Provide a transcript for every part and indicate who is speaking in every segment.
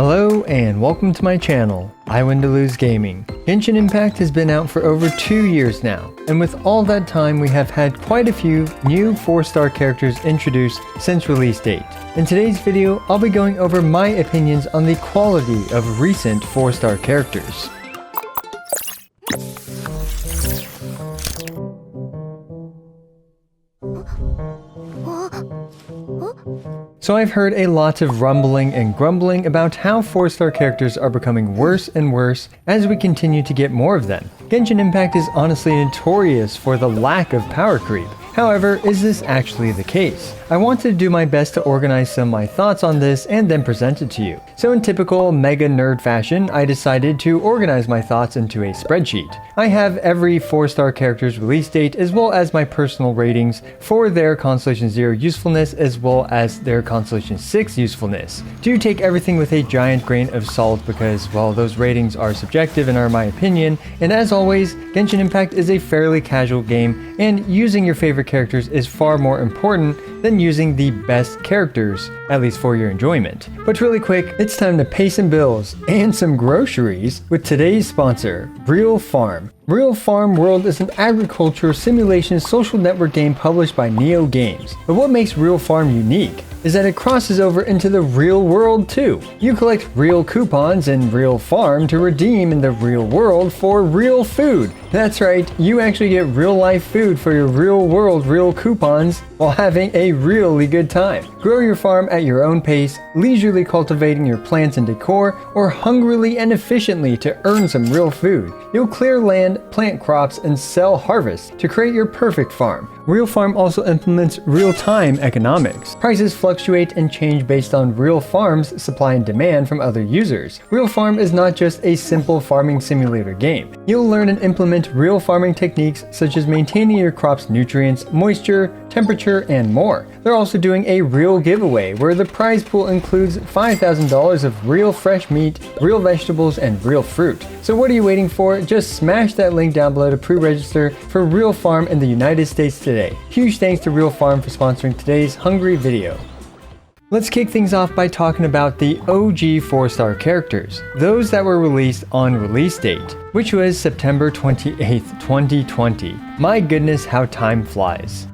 Speaker 1: Hello and welcome to my channel, I Win to Lose Gaming. Genshin Impact has been out for over 2 years now, and with all that time we have had quite a few new 4-star characters introduced since release date. In today's video, I'll be going over my opinions on the quality of recent 4-star characters. So I've heard a lot of rumbling and grumbling about how 4-star characters are becoming worse and worse as we continue to get more of them. Genshin Impact is honestly notorious for the lack of power creep. However, is this actually the case? I wanted to do my best to organize some of my thoughts on this and then present it to you. So in typical mega nerd fashion, I decided to organize my thoughts into a spreadsheet. I have every 4-star character's release date as well as my personal ratings for their Constellation 0 usefulness as well as their Constellation 6 usefulness. Do take everything with a giant grain of salt because, well, those ratings are subjective and are my opinion, and as always, Genshin Impact is a fairly casual game and using your favorite characters is far more important than using the best characters, at least for your enjoyment. But really quick, it's time to pay some bills and some groceries with today's sponsor, Real Farm. Real Farm World is an agriculture simulation social network game published by Neo Games. But what makes Real Farm unique is that it crosses over into the real world too. You collect real coupons in Real Farm to redeem in the real world for real food. That's right, you actually get real life food for your real world real coupons while having a really good time. Grow your farm at your own pace, leisurely cultivating your plants and decor, or hungrily and efficiently to earn some real food. You'll clear land, plant crops, and sell harvests to create your perfect farm. Real Farm also implements real-time economics. Prices fluctuate and change based on Real Farm's supply and demand from other users. Real Farm is not just a simple farming simulator game. You'll learn and implement real farming techniques such as maintaining your crop's nutrients, moisture, temperature, and more. They're also doing a real giveaway where the prize pool includes $5,000 of real fresh meat, real vegetables, and real fruit. So what are you waiting for? Just smash that link down below to pre-register for Real Farm in the United States today. Huge thanks to Real Farm for sponsoring today's hungry video. Let's kick things off by talking about the OG 4-star characters, those that were released on release date, which was September 28th, 2020. My goodness, how time flies.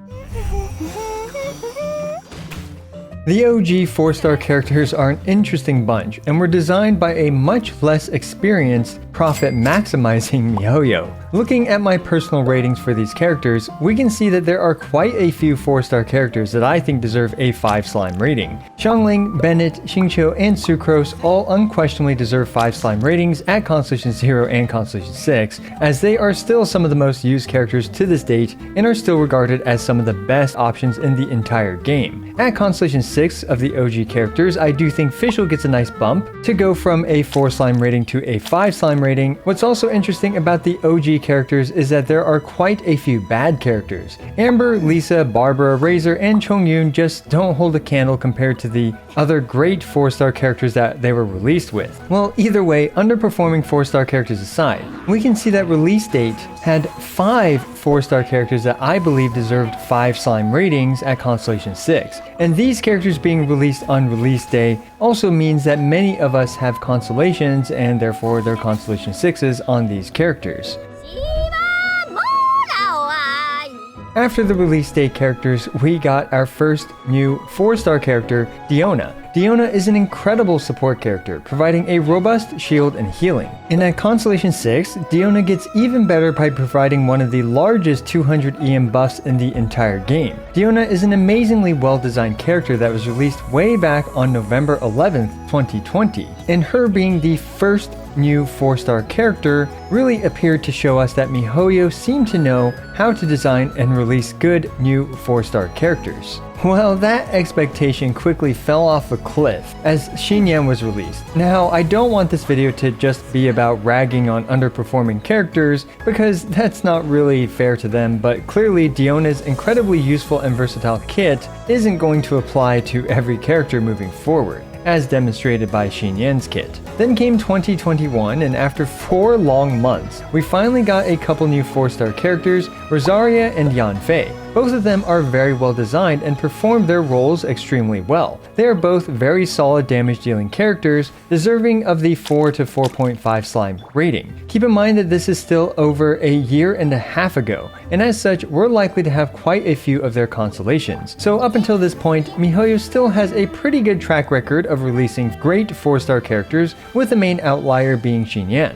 Speaker 1: The OG 4-star characters are an interesting bunch and were designed by a much less experienced, profit-maximizing Mihoyo. Looking at my personal ratings for these characters, we can see that there are quite a few 4-star characters that I think deserve a 5 slime rating. Xiangling, Bennett, Xingqiu, and Sucrose all unquestionably deserve 5 slime ratings at Constellation 0 and Constellation 6, as they are still some of the most used characters to this date and are still regarded as some of the best options in the entire game. At Constellation 6 of the OG characters, I do think Fischl gets a nice bump to go from a 4 slime rating to a 5 slime rating. What's also interesting about the OG characters is that there are quite a few bad characters. Amber, Lisa, Barbara, Razor, and Chongyun just don't hold a candle compared to the other great 4-star characters that they were released with. Well, either way, underperforming 4-star characters aside, we can see that release date had 5 4-star characters that I believe deserved 5 slime ratings at Constellation 6. And these characters being released on release day also means that many of us have constellations and therefore their Constellation 6s on these characters. After the release date characters, we got our first new 4-star character, Diona. Diona is an incredible support character, providing a robust shield and healing. And at Constellation 6, Diona gets even better by providing one of the largest 200 EM buffs in the entire game. Diona is an amazingly well-designed character that was released way back on November 11th, 2020, and her being the first new 4-star character really appeared to show us that Mihoyo seemed to know how to design and release good new 4-star characters. Well, that expectation quickly fell off a cliff as Xinyan was released. Now, I don't want this video to just be about ragging on underperforming characters because that's not really fair to them, but clearly Diona's incredibly useful and versatile kit isn't going to apply to every character moving forward, as demonstrated by Xinyan's kit. Then came 2021, and after 4 long months, we finally got a couple new 4-star characters, Rosaria and Yanfei. Both of them are very well designed and perform their roles extremely well. They are both very solid damage dealing characters, deserving of the 4 to 4.5 slime rating. Keep in mind that this is still over a year and a half ago, and as such, we're likely to have quite a few of their constellations. So up until this point, Mihoyo still has a pretty good track record of releasing great 4-star characters, with the main outlier being Xinyan.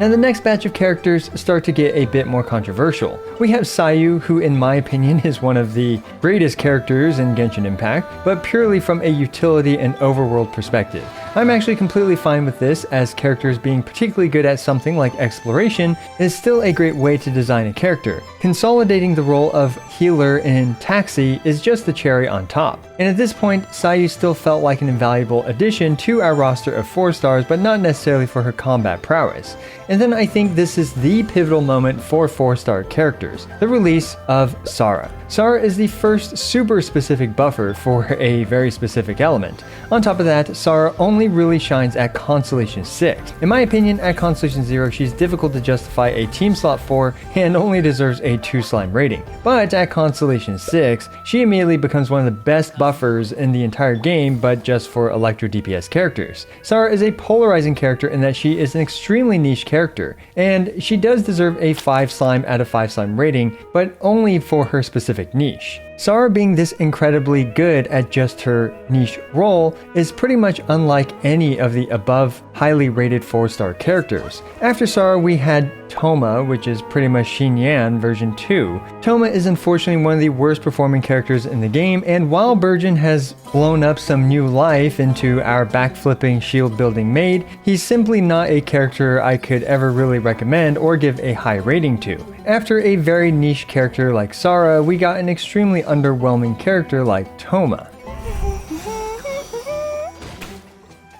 Speaker 1: Now the next batch of characters start to get a bit more controversial. We have Sayu, who in my opinion is one of the greatest characters in Genshin Impact, but purely from a utility and overworld perspective. I'm actually completely fine with this, as characters being particularly good at something like exploration is still a great way to design a character. Consolidating the role of healer in Taxi is just the cherry on top. And at this point, Sayu still felt like an invaluable addition to our roster of 4 stars, but not necessarily for her combat prowess. And then I think this is the pivotal moment for 4-star characters, the release of Sara. Sara is the first super specific buffer for a very specific element. On top of that, Sara only really shines at Constellation 6. In my opinion, at Constellation 0, she's difficult to justify a team slot for and only deserves a 2 slime rating. But at Constellation 6, she immediately becomes one of the best buffers in the entire game, but just for Electro DPS characters. Sara is a polarizing character in that she is an extremely niche character, and she does deserve a 5 slime out of 5 slime rating, but only for her specific niche. Sara being this incredibly good at just her niche role is pretty much unlike any of the above highly rated 4-star characters. After Sara, we had Thoma, which is pretty much Xinyan version 2. Thoma is unfortunately one of the worst performing characters in the game, and while Burgeon has blown up some new life into our backflipping shield building maid, he's simply not a character I could ever really recommend or give a high rating to. After a very niche character like Sara, we got an extremely underwhelming character like Thoma.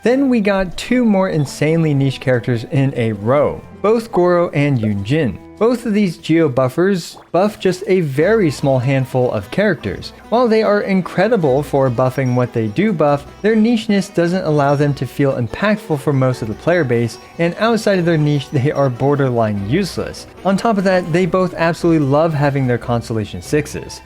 Speaker 1: Then we got 2 more insanely niche characters in a row, both Goro and Yunjin. Both of these geo buffers buff just a very small handful of characters. While they are incredible for buffing what they do buff, their nicheness doesn't allow them to feel impactful for most of the player base, and outside of their niche they are borderline useless. On top of that, they both absolutely love having their Constellation 6s.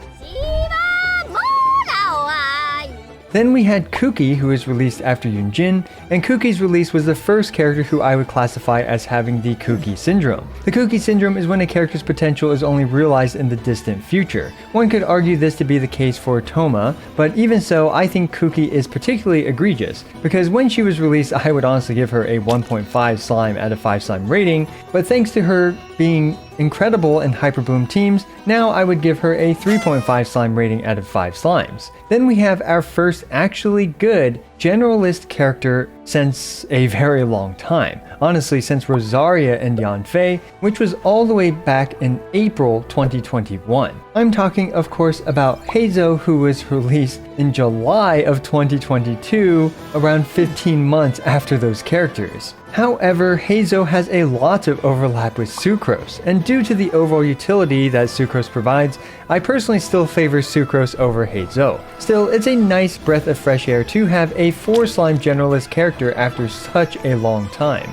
Speaker 1: Then we had Kuki, who was released after Yunjin, and Kuki's release was the first character who I would classify as having the Kuki syndrome. The Kuki syndrome is when a character's potential is only realized in the distant future. One could argue this to be the case for Thoma, but even so, I think Kuki is particularly egregious, because when she was released, I would honestly give her a 1.5 slime out of 5 slime rating, but thanks to her being incredible in Hyperboom teams, now I would give her a 3.5 slime rating out of 5 slimes. Then we have our first actually good generalist character since a very long time. Honestly, since Rosaria and Yanfei, which was all the way back in April 2021. I'm talking, of course, about Heizo, who was released in July of 2022, around 15 months after those characters. However, Heizo has a lot of overlap with Sucrose, and due to the overall utility that Sucrose provides, I personally still favor Sucrose over Heizo. Still, it's a nice breath of fresh air to have a 4 slime generalist character after such a long time.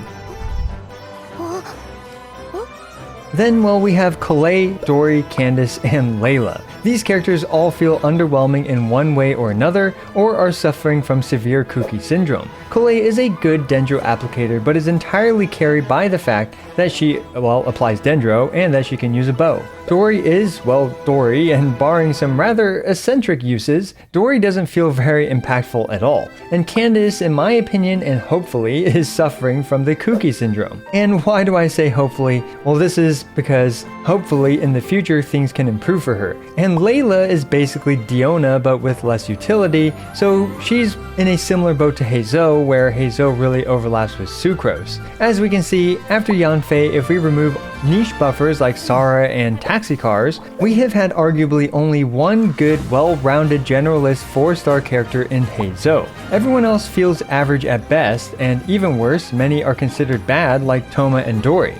Speaker 1: Then, well, we have Kalei, Dori, Candice, and Layla. These characters all feel underwhelming in one way or another, or are suffering from severe Kuki syndrome. Kalei is a good Dendro applicator, but is entirely carried by the fact that she, well, applies Dendro, and that she can use a bow. Dori is, well, Dori, and barring some rather eccentric uses, Dori doesn't feel very impactful at all. And Candice, in my opinion, and hopefully, is suffering from the Kuki syndrome. And why do I say hopefully? Well, this is because hopefully in the future things can improve for her. And Layla is basically Diona but with less utility, so she's in a similar boat to Heizo, where Heizo really overlaps with Sucrose. As we can see, after Yanfei, if we remove niche buffers like Sara and Taxi Cars, we have had arguably only one good, well-rounded generalist 4-star character in Heizo. Everyone else feels average at best, and even worse, many are considered bad like Thoma and Dori.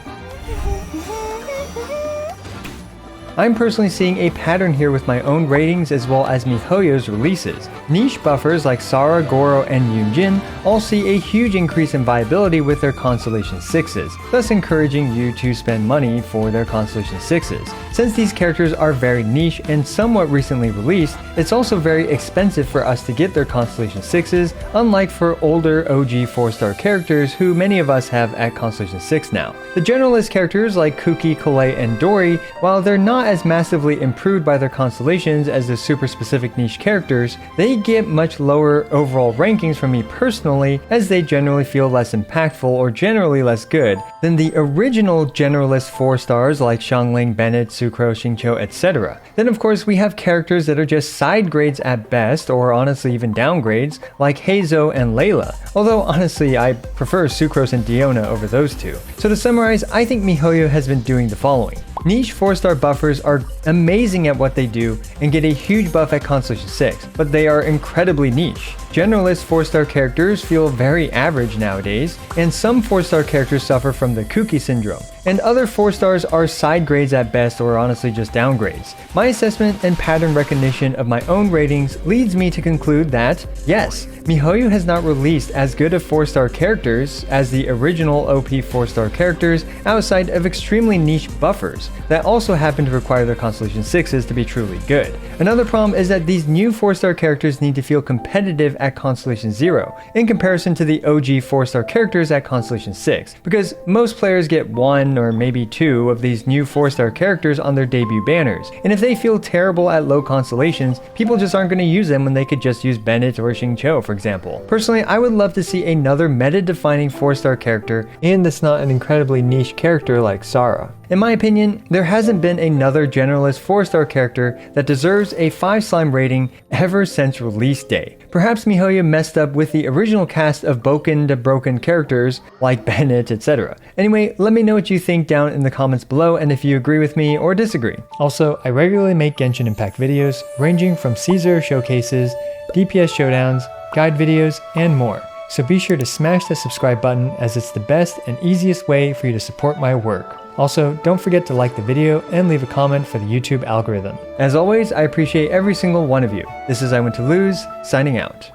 Speaker 1: I'm personally seeing a pattern here with my own ratings as well as Mihoyo's releases. Niche buffers like Sara, Goro, and Yunjin all see a huge increase in viability with their Constellation 6s, thus encouraging you to spend money for their Constellation 6s. Since these characters are very niche and somewhat recently released, it's also very expensive for us to get their Constellation 6s, unlike for older OG 4-star characters who many of us have at Constellation 6 now. The generalist characters like Kuki, Kalei, and Dori, while they're not as massively improved by their constellations as the super specific niche characters, they get much lower overall rankings from me personally, as they generally feel less impactful or generally less good than the original generalist 4 stars like Xiangling, Bennett, Sucro, Xingqiu, etc. Then of course we have characters that are just side grades at best, or honestly even downgrades, like Heizo and Layla, although honestly I prefer Sucrose and Diona over those two. So to summarize, I think Mihoyo has been doing the following. Niche 4-star buffers are amazing at what they do and get a huge buff at Constellation 6, but they are incredibly niche. Generalist 4-star characters feel very average nowadays, and some 4-star characters suffer from the Kuki syndrome, and other 4-stars are side grades at best or honestly just downgrades. My assessment and pattern recognition of my own ratings leads me to conclude that, yes, Mihoyo has not released as good of 4-star characters as the original OP 4-star characters outside of extremely niche buffers that also happen to require their Constellation 6s to be truly good. Another problem is that these new 4-star characters need to feel competitive at Constellation 0 in comparison to the OG 4-star characters at Constellation 6, because most players get 1 or maybe 2 of these new 4-star characters on their debut banners, and if they feel terrible at low constellations, people just aren't going to use them when they could just use Bennett or Xingqiu, for example. Personally, I would love to see another meta-defining 4-star character, and that's not an incredibly niche character like Sara. In my opinion, there hasn't been another generalist 4-star character that deserves a 5 slime rating ever since release day. Perhaps Mihoyo messed up with the original cast of broken characters like Bennett, etc. Anyway, let me know what you think down in the comments below and if you agree with me or disagree. Also, I regularly make Genshin Impact videos ranging from Caesar showcases, DPS showdowns, guide videos, and more. So be sure to smash the subscribe button, as it's the best and easiest way for you to support my work. Also, don't forget to like the video and leave a comment for the YouTube algorithm. As always, I appreciate every single one of you. This is I Want to Lose, signing out.